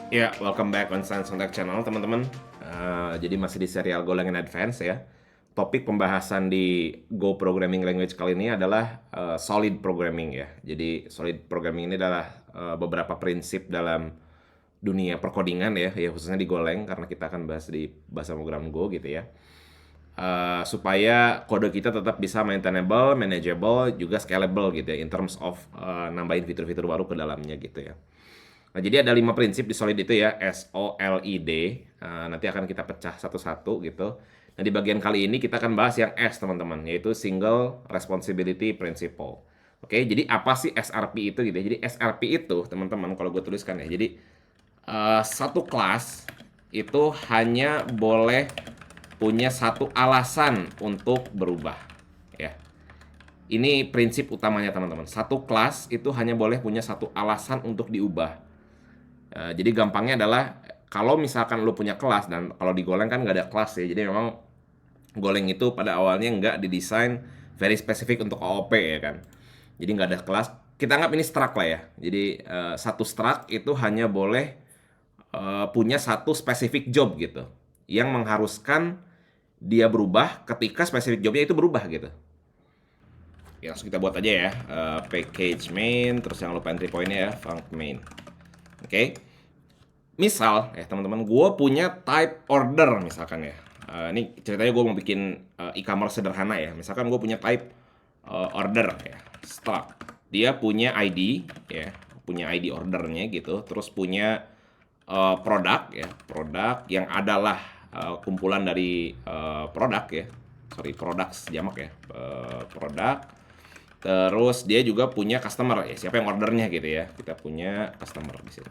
Ya, welcome back on Science Contact Channel, teman-teman. Jadi masih di serial Golang in Advance ya. Topik pembahasan di Go Programming Language kali ini adalah solid programming ya. Jadi solid programming ini adalah beberapa prinsip dalam dunia perkodingan ya, khususnya di Golang karena kita akan bahas di bahasa pemrograman Go gitu ya. Supaya kode kita tetap bisa maintainable, manageable, juga scalable gitu ya, in terms of nambahin fitur-fitur baru ke dalamnya gitu ya. Nah, jadi ada 5 prinsip di Solid itu ya, SOLID. Nanti akan kita pecah satu-satu gitu. Nah, di bagian kali ini kita akan bahas yang S, teman-teman, yaitu Single Responsibility Principle. Oke, jadi apa sih SRP itu gitu ya? Jadi SRP itu, teman-teman, kalau gue tuliskan ya. Jadi satu kelas itu hanya boleh punya satu alasan untuk berubah ya. Ini prinsip utamanya, teman-teman. Satu kelas itu hanya boleh punya satu alasan untuk diubah. Jadi gampangnya adalah kalau misalkan lu punya kelas, dan kalau di Golang kan nggak ada kelas ya, jadi memang Golang itu pada awalnya nggak didesain very spesifik untuk OOP ya kan. Jadi nggak ada kelas. Kita anggap ini struct lah ya. Jadi satu struct itu hanya boleh punya satu spesifik job gitu, yang mengharuskan dia berubah ketika spesifik jobnya itu berubah gitu. Ya langsung kita buat aja ya, package main, terus jangan lupa entry pointnya ya, func main. Oke. Misal ya teman-teman, gue punya type order misalkan ya. Ini ceritanya gue mau bikin e-commerce sederhana ya. Misalkan gue punya type order ya, stock. Dia punya ID ya, punya ID ordernya gitu. Terus punya produk ya, produk yang adalah kumpulan dari produk ya. Sorry, products jamak ya. Produk. Terus dia juga punya customer ya, siapa yang ordernya gitu ya. Kita punya customer di sini.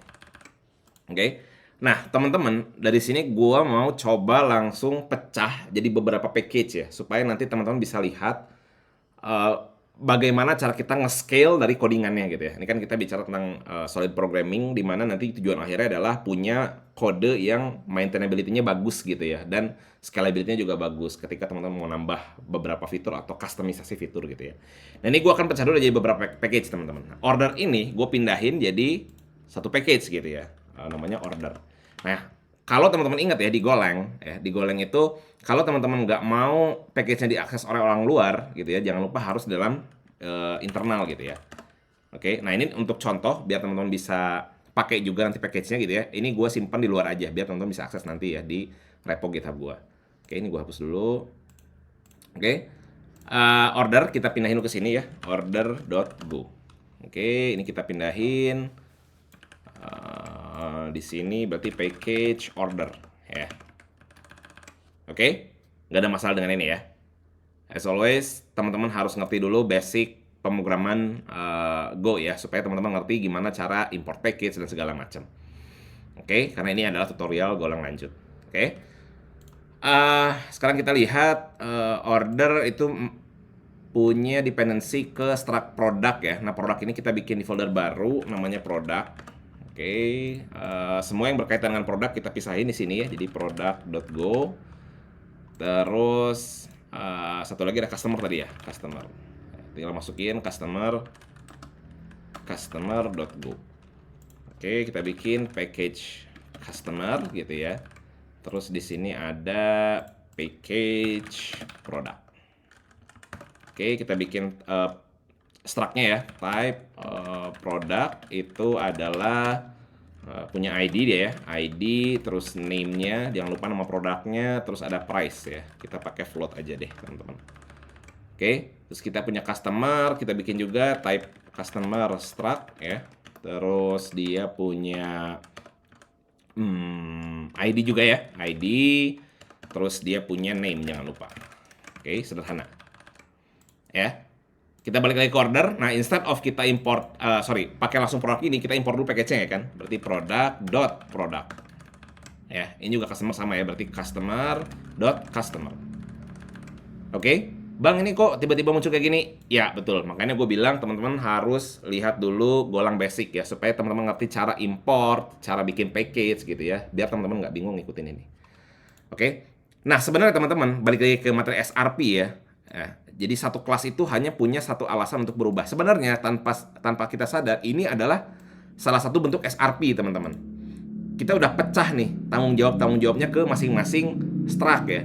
Oke. Nah, teman-teman, dari sini gua mau coba langsung pecah jadi beberapa package ya, supaya nanti teman-teman bisa lihat eh, bagaimana cara kita nge-scale dari codingannya gitu ya. Ini kan kita bicara tentang solid programming, di mana nanti tujuan akhirnya adalah punya kode yang maintainability-nya bagus gitu ya, dan scalability-nya juga bagus ketika teman-teman mau nambah beberapa fitur atau customisasi fitur gitu ya. Nah, ini gua akan pecah dulu jadi beberapa package, teman-teman. Order ini gue pindahin jadi satu package gitu ya, namanya order. Nah, kalau teman-teman ingat ya, di Golang itu kalau teman-teman nggak mau package-nya diakses oleh orang luar gitu ya, jangan lupa harus dalam internal gitu ya. Oke, nah ini untuk contoh biar teman-teman bisa pakai juga nanti package-nya gitu ya. Ini gue simpan di luar aja biar teman-teman bisa akses nanti ya di repo GitHub gue. Oke, ini gue hapus dulu. Oke, order kita pindahin ke sini ya, order.go. Oke, ini kita pindahin. Di sini berarti package order ya. Oke, nggak ada masalah dengan ini ya. As always, teman-teman harus ngerti dulu basic pemrograman Go ya, supaya teman-teman ngerti gimana cara import package dan segala macam. Oke, karena ini adalah tutorial Golang lanjut. Oke, sekarang kita lihat order itu punya dependency ke struct product ya. Nah, produk ini kita bikin di folder baru namanya product. Oke, semua yang berkaitan dengan produk kita pisahin di sini ya. Jadi product.go. Terus satu lagi ada customer tadi ya, customer. Tinggal masukin customer.go. Oke, kita bikin package customer gitu ya. Terus di sini ada package product. Oke, kita bikin struct-nya ya, type product itu adalah punya ID dia ya, ID, terus name-nya, jangan lupa nama produknya, terus ada price ya, kita pakai float aja deh teman-teman. Oke, terus kita punya customer, kita bikin juga type customer struct ya, terus dia punya ID juga ya, ID, terus dia punya name, jangan lupa. Oke, sederhana ya. Kita balik lagi ke order. Nah, instead of kita import, pakai langsung produk ini, kita import dulu package-nya ya kan. Berarti product. Ya, ini juga customer sama ya, berarti customer.customer. Oke, Bang ini kok tiba-tiba muncul kayak gini? Ya, betul. Makanya gue bilang teman-teman harus lihat dulu Golang basic ya, supaya teman-teman ngerti cara import, cara bikin package gitu ya, biar teman-teman nggak bingung ngikutin ini. Oke. Nah, sebenarnya teman-teman, balik lagi ke materi SRP ya. Jadi satu kelas itu hanya punya satu alasan untuk berubah. Sebenarnya tanpa kita sadar ini adalah salah satu bentuk SRP, teman-teman. kita udah pecah nih tanggung jawabnya ke masing-masing struct ya.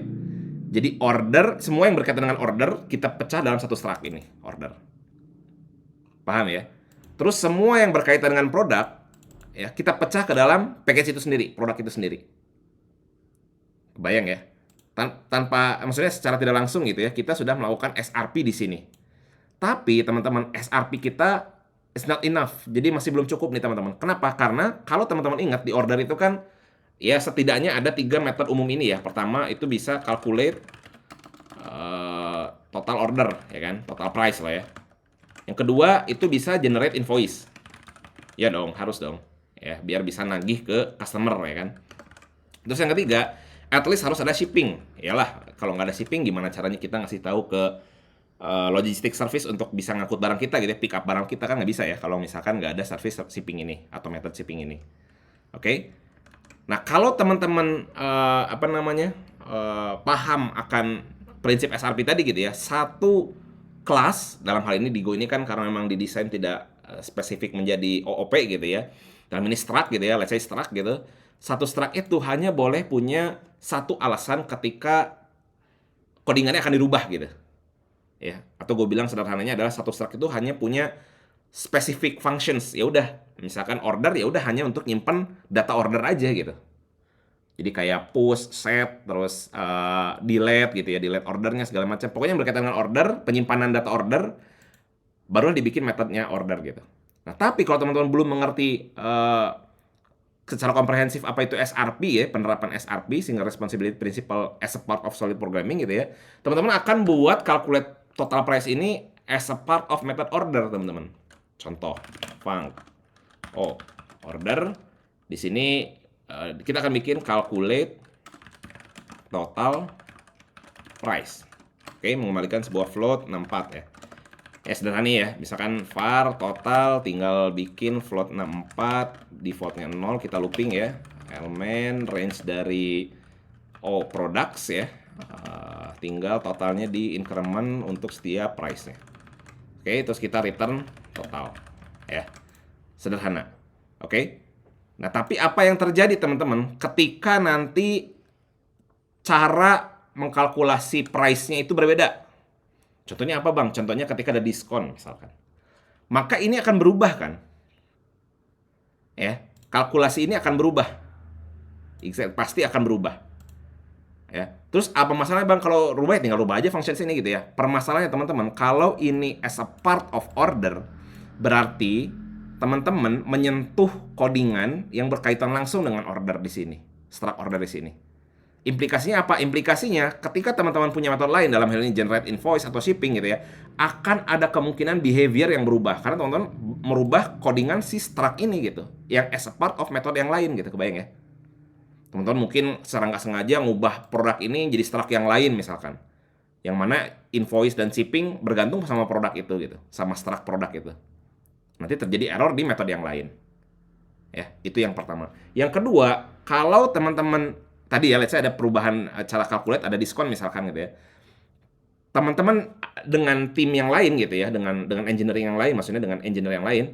Jadi order, semua yang berkaitan dengan order kita pecah dalam satu struct ini, order. Paham ya? Terus semua yang berkaitan dengan produk ya kita pecah ke dalam package itu sendiri, produk itu sendiri. Kebayang ya? Tanpa maksudnya secara tidak langsung gitu ya, kita sudah melakukan SRP di sini. Tapi teman-teman, SRP kita is not enough. Jadi masih belum cukup nih teman-teman. Kenapa? Karena kalau teman-teman ingat di order itu kan ya setidaknya ada 3 metode umum ini ya. Pertama itu bisa calculate total order ya kan, total price lah ya. Yang kedua itu bisa generate invoice. Ya dong, harus dong. Ya, biar bisa nagih ke customer ya kan. Terus yang ketiga, at least harus ada shipping. Yalah, kalau nggak ada shipping gimana caranya kita ngasih tahu ke logistik service untuk bisa ngangkut barang kita gitu ya, pick up barang kita kan nggak bisa ya kalau misalkan nggak ada service shipping ini atau method shipping ini. Oke? Nah, kalau teman-teman paham akan prinsip SRP tadi gitu ya, satu kelas dalam hal ini di Go ini kan karena memang didesain tidak spesifik menjadi OOP gitu ya. Dalam ini struct gitu ya, let's say struct gitu. Satu struct itu hanya boleh punya satu alasan ketika codingannya akan dirubah gitu. Ya, atau gue bilang sederhananya adalah satu struct itu hanya punya specific functions. Ya udah, misalkan order ya udah hanya untuk nyimpen data order aja gitu. Jadi kayak push, set, terus delete gitu ya, delete ordernya segala macam. Pokoknya yang berkaitan dengan order, penyimpanan data order, baru dibikin metodenya order gitu. Nah, tapi kalau teman-teman belum mengerti secara komprehensif apa itu SRP ya, penerapan SRP, Single Responsibility Principle as a part of solid programming gitu ya, teman-teman akan buat calculate total price ini as a part of method order, teman-teman. Contoh, func order, di sini kita akan bikin calculate total price. Oke, mengembalikan sebuah float 64 ya. Ya sederhana ya, misalkan var total tinggal bikin float 64, defaultnya 0, kita looping ya. Elemen range dari products ya. Tinggal totalnya di increment untuk setiap price-nya. Oke, terus kita return total ya. Sederhana. Oke. Nah, tapi apa yang terjadi teman-teman ketika nanti cara mengkalkulasi price-nya itu berbeda? Contohnya apa bang? Contohnya ketika ada diskon misalkan. Maka ini akan berubah kan? Ya, kalkulasi ini akan berubah. Pasti akan berubah. Ya. Terus apa masalahnya bang kalau rubah? Tinggal rubah aja function ini gitu ya. Permasalahannya teman-teman, kalau ini as a part of order, berarti teman-teman menyentuh codingan yang berkaitan langsung dengan order di sini, struct order di sini. Implikasinya apa? Implikasinya ketika teman-teman punya metode lain, dalam hal ini generate invoice atau shipping gitu ya, akan ada kemungkinan behavior yang berubah karena teman-teman merubah codingan si struct ini gitu, yang as a part of metode yang lain gitu, kebayang ya? Teman-teman mungkin secara nggak sengaja ngubah produk ini jadi struct yang lain misalkan, yang mana invoice dan shipping bergantung sama produk itu gitu, sama struct produk itu. Nanti terjadi error di metode yang lain. Ya, itu yang pertama. Yang kedua, kalau teman-teman tadi ya, let's say ada perubahan cara calculate, ada diskon misalkan gitu ya. Teman-teman dengan tim yang lain gitu ya, dengan engineering yang lain, maksudnya dengan engineer yang lain,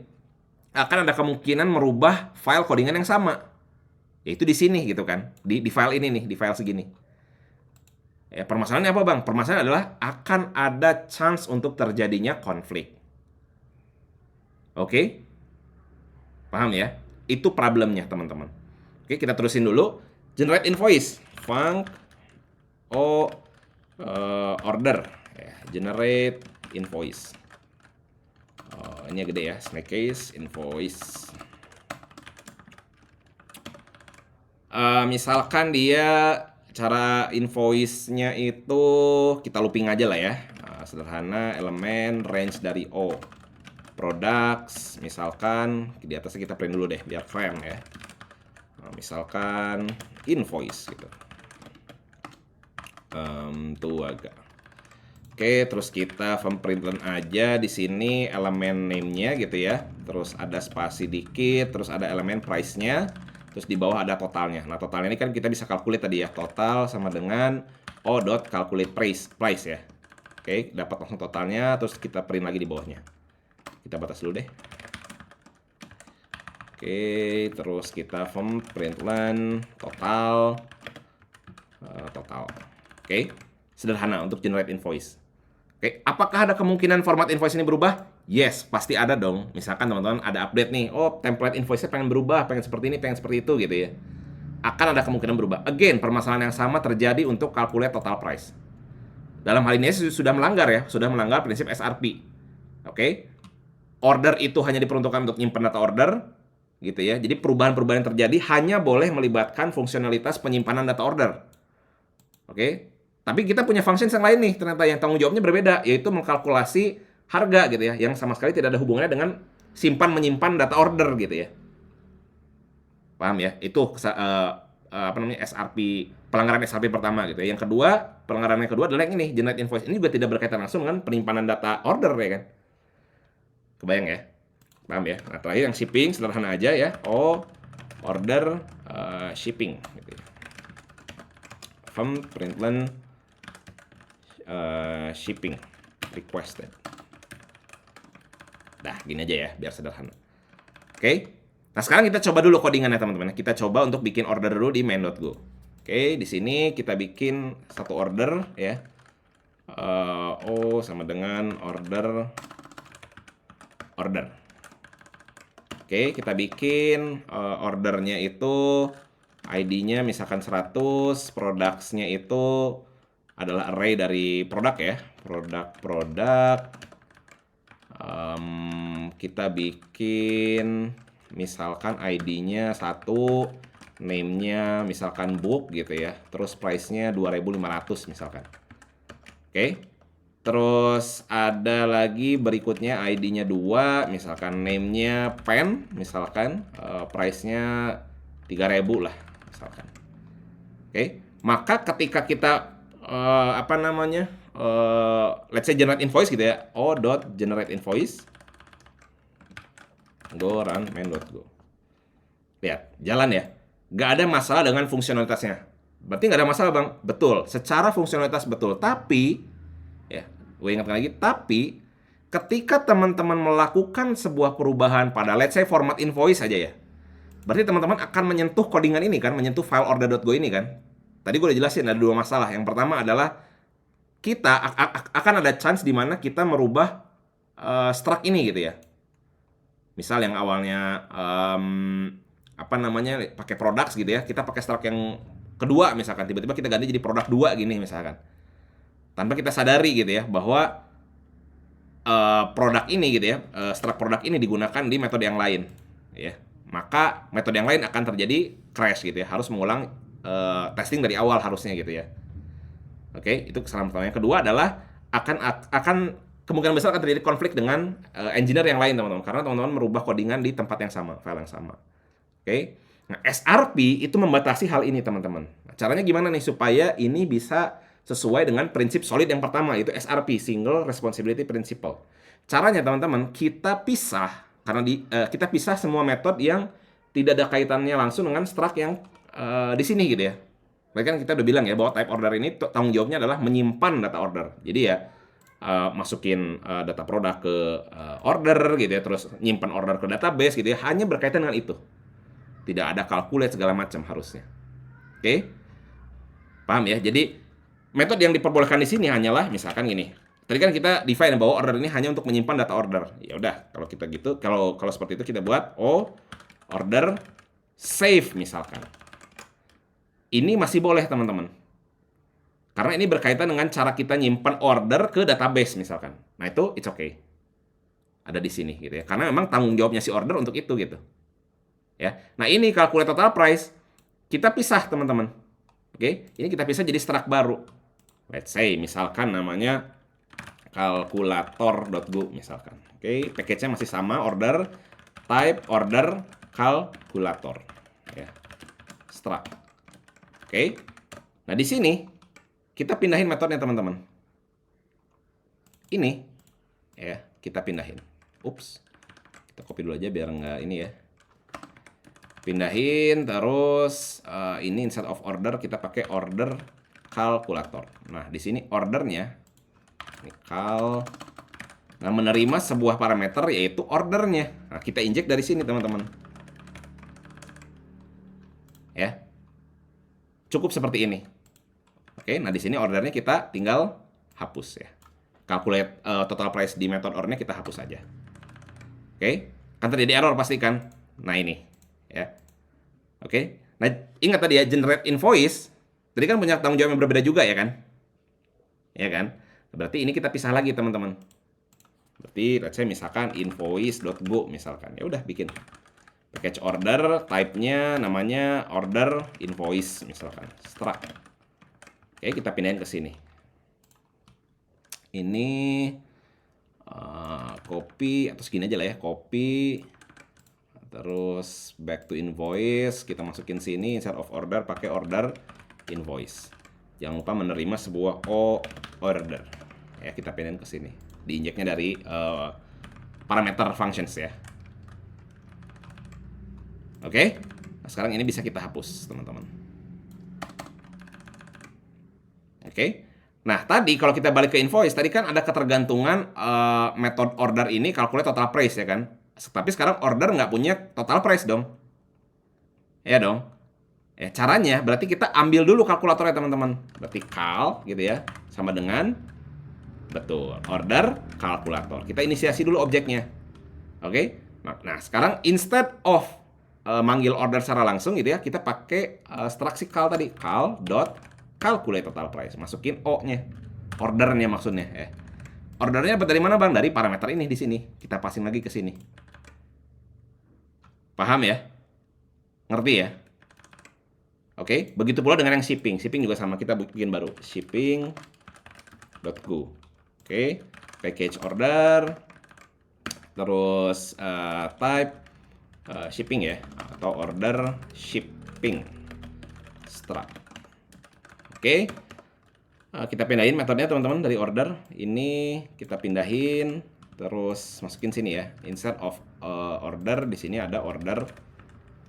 akan ada kemungkinan merubah file codingan yang sama. Yaitu di sini gitu kan, di file ini nih, di file segini. Ya, permasalahannya apa bang? Permasalahannya adalah akan ada chance untuk terjadinya konflik. Oke? Paham ya? Itu problemnya teman-teman. Oke, kita terusin dulu. Generate invoice, func order, ya, generate invoice. Ini gede ya, snake case invoice. Misalkan dia cara invoice-nya itu kita looping aja lah ya. Sederhana, elemen range dari products, misalkan di atasnya kita print dulu deh biar keren ya. Misalkan invoice gitu. Tuh agak. Oke, terus kita println aja di sini elemen name-nya gitu ya. Terus ada spasi dikit, terus ada elemen price-nya, terus di bawah ada totalnya. Nah, totalnya ini kan kita bisa calculate tadi ya. Total sama dengan o.calculate price ya. Oke, dapat langsung totalnya, terus kita print lagi di bawahnya. Kita batas dulu deh. Oke, terus kita println total. Oke, sederhana untuk generate invoice. Oke, apakah ada kemungkinan format invoice ini berubah? Yes, pasti ada dong. Misalkan teman-teman ada update nih, oh template invoice-nya pengen berubah, pengen seperti ini, pengen seperti itu gitu ya. Akan ada kemungkinan berubah. Again, permasalahan yang sama terjadi untuk calculate total price. Dalam hal ini sudah melanggar ya, sudah melanggar prinsip SRP. Oke, order itu hanya diperuntukkan untuk nyimpan data order, gitu ya. Jadi perubahan-perubahan yang terjadi hanya boleh melibatkan fungsionalitas penyimpanan data order. Oke, tapi kita punya function yang lain nih, ternyata yang tanggung jawabnya berbeda, yaitu mengkalkulasi harga gitu ya, yang sama sekali tidak ada hubungannya dengan simpan menyimpan data order gitu ya. Paham ya? Itu apa namanya SRP, pelanggaran SRP pertama gitu ya. Yang kedua, pelanggaran yang kedua adalah yang ini, generate invoice. Ini juga tidak berkaitan langsung dengan penyimpanan data order ya kan. Kebayang ya? Paham ya? Nah, terakhir yang shipping sederhana aja ya. Oh, order shipping gitu ya. Println shipping requested. Nah, gini aja ya, biar sederhana. Oke. Nah, sekarang kita coba dulu codingannya teman-teman. Kita coba untuk bikin order dulu di main.go. Oke, di sini kita bikin satu order ya. O sama dengan order. Oke, kita bikin ordernya itu ID-nya misalkan 100, products-nya itu adalah array dari produk ya. Produk. Kita bikin misalkan ID-nya 1, name-nya misalkan book gitu ya. Terus price-nya 2.500 misalkan. Oke. Terus ada lagi berikutnya ID-nya 2, misalkan name-nya pen, misalkan price-nya 3.000 lah misalkan. Oke. Maka ketika kita apa namanya? Let's say generate invoice gitu ya. O.generate invoice. Go run main.go. Lihat, jalan ya. Nggak ada masalah dengan fungsionalitasnya. Berarti nggak ada masalah, Bang. Betul, secara fungsionalitas betul. Tapi, ya, gue ingatkan lagi, tapi ketika teman-teman melakukan sebuah perubahan pada let's say format invoice aja ya. Berarti teman-teman akan menyentuh codingan ini kan, menyentuh file order.go ini kan. Tadi gue udah jelasin ada dua masalah. Yang pertama adalah kita akan ada chance di mana kita merubah struct ini gitu ya. Misal yang awalnya apa namanya pakai products gitu ya, kita pakai struct yang kedua misalkan, tiba-tiba kita ganti jadi produk 2 gini misalkan. Tanpa kita sadari gitu ya bahwa produk ini gitu ya, struct produk ini digunakan di metode yang lain ya. Maka metode yang lain akan terjadi crash gitu ya, harus mengulang testing dari awal harusnya gitu ya. Oke, itu kesalahan pertama. Yang kedua adalah akan kemungkinan besar akan terjadi konflik dengan engineer yang lain teman-teman, karena teman-teman merubah codingan di tempat yang sama, file yang sama. Oke. Nah, SRP itu membatasi hal ini teman-teman. Nah, caranya gimana nih supaya ini bisa sesuai dengan prinsip solid yang pertama, yaitu SRP, Single Responsibility Principle. Caranya teman-teman, kita pisah karena kita pisah semua metode yang tidak ada kaitannya langsung dengan struct yang di sini gitu ya. Berarti kan kita udah bilang ya bahwa type order ini tanggung jawabnya adalah menyimpan data order. Jadi ya masukin data produk ke order gitu ya, terus nyimpan order ke database gitu ya, hanya berkaitan dengan itu. Tidak ada calculate segala macam harusnya. Oke? Paham ya? Jadi metode yang diperbolehkan di sini hanyalah misalkan gini. Tadi kan kita define bahwa order ini hanya untuk menyimpan data order. Ya udah, kalau kita gitu, kalau seperti itu kita buat order save misalkan. Ini masih boleh teman-teman. Karena ini berkaitan dengan cara kita nyimpan order ke database misalkan. Nah itu it's okay. Ada di sini gitu ya. Karena memang tanggung jawabnya si order untuk itu gitu. Ya. Nah ini calculate total price kita pisah teman-teman. Oke, ini kita pisah jadi struct baru. Let's say misalkan namanya calculator.go misalkan. Oke, package-nya masih sama, order type order calculator. Ya. Struct. Oke. Nah, di sini kita pindahin metodenya teman-teman. Ini ya, kita pindahin. Ups. Kita copy dulu aja biar nggak ini ya. Pindahin terus ini instead of order kita pakai order calculator. Nah, di sini ordernya ini nah menerima sebuah parameter yaitu ordernya. Nah, kita injek dari sini teman-teman. ya. Cukup seperti ini. Oke, nah di sini ordernya kita tinggal hapus ya. Calculate total price di method ordernya kita hapus aja. Oke, kan terjadi error pasti kan. Nah ini ya. Oke, nah ingat tadi ya, generate invoice. Tadi kan punya tanggung jawab yang berbeda juga ya kan? Ya kan? Berarti ini kita pisah lagi teman-teman. Berarti let's say misalkan invoice.go misalkan. Ya udah bikin package order, type-nya namanya order invoice misalkan, struct. Oke, kita pindahin ke sini. Ini copy atau segini aja lah ya, copy. Terus back to invoice, kita masukin sini inside of order pakai order invoice. Jangan lupa menerima sebuah order. Ya, kita pindahin ke sini. Diinjeknya dari parameter functions ya. Oke, nah, sekarang ini bisa kita hapus, teman-teman. Oke, nah tadi kalau kita balik ke invoice, tadi kan ada ketergantungan method order ini calculate total price ya kan. Tapi sekarang order nggak punya total price dong. Ya dong. Caranya berarti kita ambil dulu kalkulatornya teman-teman. Berarti cal gitu ya, sama dengan betul order kalkulator. Kita inisiasi dulu objeknya. Oke. Nah, sekarang instead of manggil order secara langsung gitu ya, kita pakai struksi cal tadi, cal dot calculate total price, masukin O-nya, ordernya maksudnya. Ordernya dari mana bang? Dari parameter ini di sini. Kita passing lagi ke sini. Paham ya? Ngerti ya? Oke, begitu pula dengan yang shipping. Shipping juga sama, kita bikin baru shipping.go. Oke, package order, terus type shipping ya, atau order shipping struct. Oke, kita pindahin metodenya teman-teman dari order. Ini kita pindahin, terus masukin sini ya. Instead of order, di sini ada order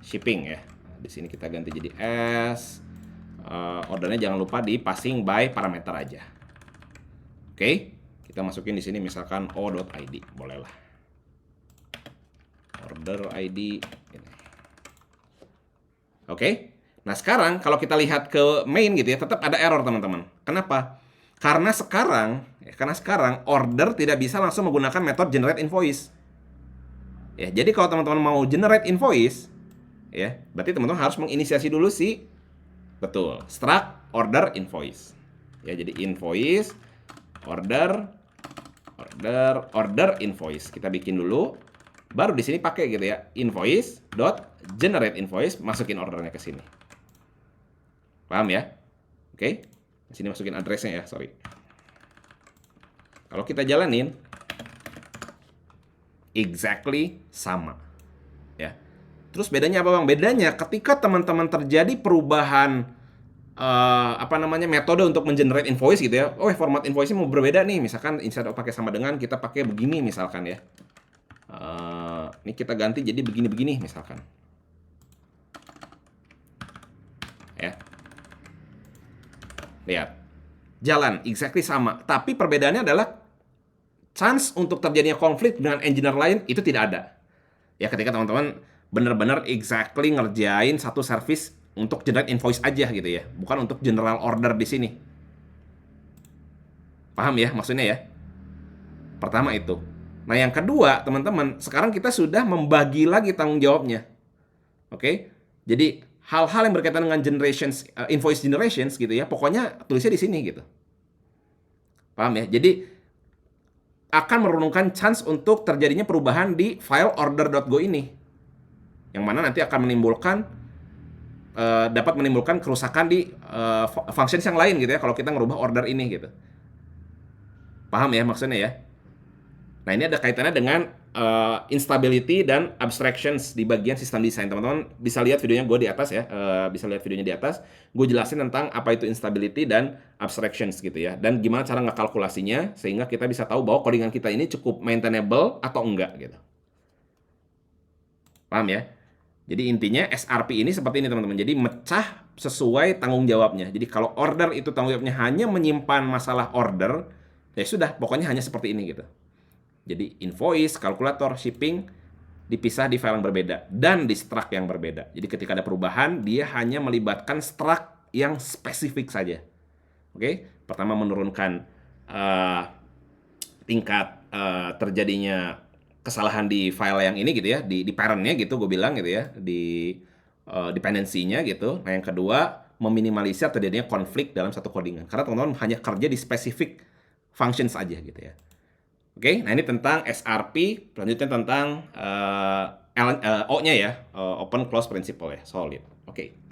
shipping ya. Di sini kita ganti jadi S. Ordernya jangan lupa di passing by parameter aja. Oke, kita masukin di sini misalkan o.id, bolehlah. Order ID. Oke. Nah, sekarang kalau kita lihat ke main gitu ya, tetap ada error teman-teman. Kenapa? Karena sekarang order tidak bisa langsung menggunakan metode generate invoice. Ya, jadi kalau teman-teman mau generate invoice, ya, berarti teman-teman harus menginisiasi dulu betul, struct order invoice. Ya, jadi invoice order invoice. Kita bikin dulu. Baru di sini pakai gitu ya, invoice dot generate invoice, masukin ordernya ke sini. Paham ya? Oke. Di sini masukin addressnya ya, sorry. Kalau kita jalanin exactly sama. Ya. Terus bedanya apa bang? Bedanya ketika teman-teman terjadi perubahan metode untuk mengenerate invoice gitu ya. Oh, format invoice-nya mau berbeda nih. Misalkan instead of pakai sama dengan, kita pakai begini misalkan ya. Ini kita ganti jadi begini-begini misalkan. Ya. Lihat. Jalan exactly sama, tapi perbedaannya adalah chance untuk terjadinya konflik dengan engineer lain itu tidak ada. Ya, ketika teman-teman benar-benar exactly ngerjain satu service untuk generate invoice aja gitu ya, bukan untuk general order di sini. Paham ya maksudnya ya? Pertama itu. Nah, yang kedua, teman-teman, sekarang kita sudah membagi lagi tanggung jawabnya. Oke? Jadi, hal-hal yang berkaitan dengan invoice generations gitu ya, pokoknya tulisnya di sini gitu. Paham ya? Jadi, akan menurunkan chance untuk terjadinya perubahan di file order.go ini. Yang mana nanti akan dapat menimbulkan kerusakan di functions yang lain gitu ya, kalau kita ngerubah order ini gitu. Paham ya maksudnya ya? Nah, ini ada kaitannya dengan instability dan abstractions di bagian sistem desain. Teman-teman bisa lihat videonya gue di atas ya. Gue jelasin tentang apa itu instability dan abstractions gitu ya. Dan gimana cara ngekalkulasinya sehingga kita bisa tahu bahwa codingan kita ini cukup maintainable atau enggak gitu. Paham ya? Jadi intinya SRP ini seperti ini teman-teman. Jadi mecah sesuai tanggung jawabnya. Jadi kalau order itu tanggung jawabnya hanya menyimpan masalah order, ya sudah, pokoknya hanya seperti ini gitu. Jadi invoice, kalkulator, shipping, dipisah di file yang berbeda dan di struct yang berbeda. Jadi ketika ada perubahan, dia hanya melibatkan struct yang spesifik saja. Oke, pertama menurunkan tingkat terjadinya kesalahan di file yang ini gitu ya, di parent-nya gitu gue bilang gitu ya, di dependency-nya gitu. Nah yang kedua, meminimalisir terjadinya konflik dalam satu codingan. Karena teman-teman hanya kerja di spesifik functions aja gitu ya. Oke, nah ini tentang SRP, selanjutnya tentang O-nya ya, Open Close Principle ya, solid. Oke.